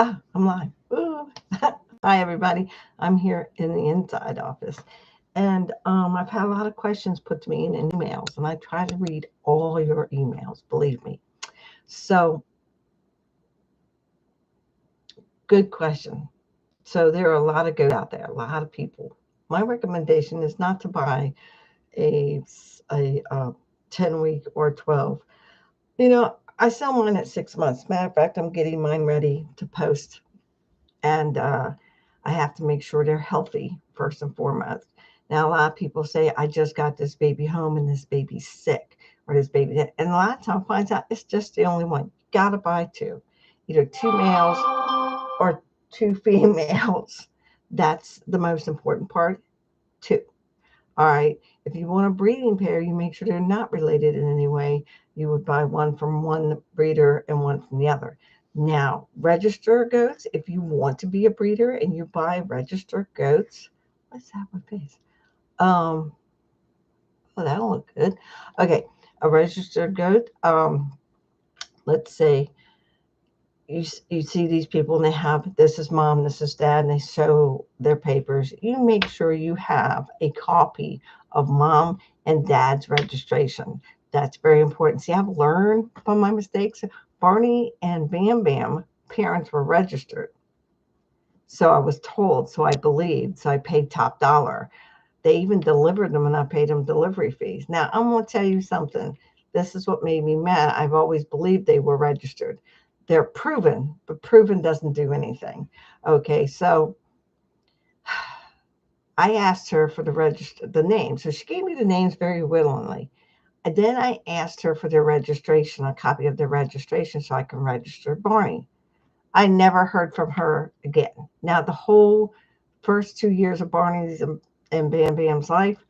I'm live. Ooh. Hi, everybody. I'm here in the inside office. And I've had a lot of questions put to me in emails, and I try to read all your emails, believe me. So, good question. So, there are a lot of goats out there, a lot of people. My recommendation is not to buy a, a 10 week or 12. I sell mine at 6 months. Matter of fact, I'm getting mine ready to post, and I have to make sure they're healthy first and foremost. Now, a lot of people say, I just got this baby home and this baby's sick, or this baby, and a lot of time finds out it's just the only one. You got to buy two, either two males or two females. That's the most important part, two. All right. If you want a breeding pair, you make sure they're not related in any way. You would buy one from one breeder and one from the other. Now, register goats, if you want to be a breeder and you buy registered goats, what's that with face? Um, oh, that'll look good. Okay, a registered goat. Let's say you see these people and they have, this is mom, this is dad, and they show their papers. You make sure you have a copy of mom and dad's registration. That's very important. See, I've learned from my mistakes. Barney and Bam Bam parents were registered, so I was told, so I believed, so I paid top dollar. They even delivered them and I paid them delivery fees. Now, I'm going to tell you something. This is what made me mad. I've always believed they were registered. They're proven, but proven doesn't do anything. Okay, so I asked her for the names. So she gave me the names very willingly. And then I asked her for their registration, a copy of their registration, so I can register Barney. I never heard from her again. Now, the whole first 2 years of Barney's and Bam Bam's life,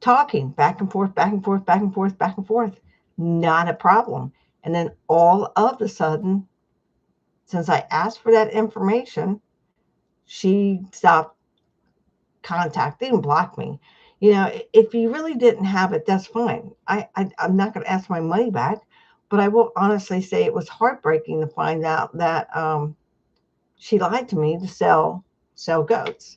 talking back and forth, back and forth, back and forth, back and forth. Not a problem. And then all of a sudden, since I asked for that information, she stopped contacting, blocked me. If you really didn't have it, that's fine. I'm not going to ask my money back, but I will honestly say it was heartbreaking to find out that she lied to me to sell goats.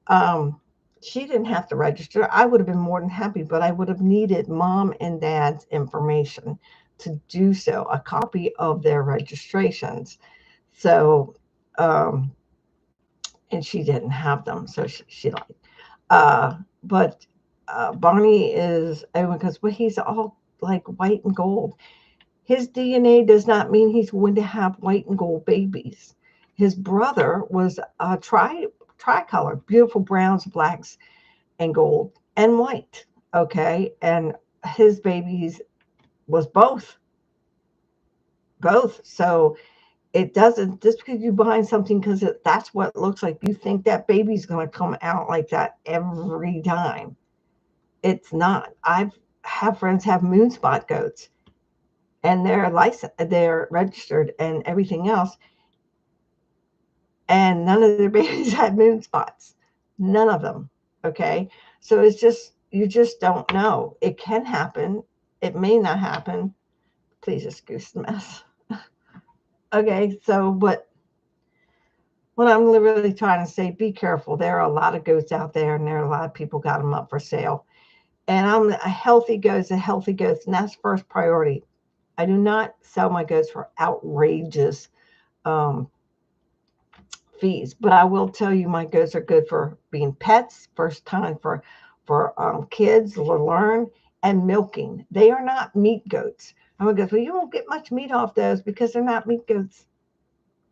Um, she didn't have to register. I would have been more than happy, but I would have needed mom and dad's information to do so, a copy of their registrations. So, um, and she didn't have them, so she lied. But Barney is, because he's all like white and gold. His DNA does not mean he's going to have white and gold babies. His brother was a tricolor, beautiful browns, blacks, and gold and white. Okay, and his babies was both. So it doesn't, just because you buy something because that's what it looks like, you think that baby's going to come out like that every time. It's not. I've have friends have moon spot goats and they're licensed, they're registered and everything else, and none of their babies had moon spots. None of them. Okay. So it's just, you just don't know. It can happen. It may not happen. Please excuse the mess. Okay. So, but what I'm really trying to say, be careful. There are a lot of goats out there and there are a lot of people got them up for sale. And I'm a healthy goats, and that's first priority. I do not sell my goats for outrageous um, fees, but I will tell you my goats are good for being pets, first time for kids to learn, and milking. They are not meat goats. I'm gonna go, well, you won't get much meat off those because they're not meat goats.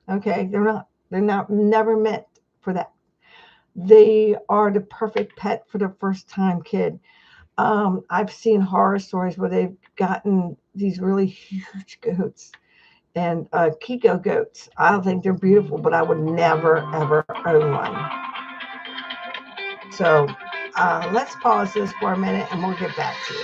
Okay, they're not. They're not, never meant for that. They are the perfect pet for the first time kid. I've seen horror stories where they've gotten these really huge goats and Kiko goats. I don't think they're beautiful, but I would never ever own one. So let's pause this for a minute and we'll get back to you.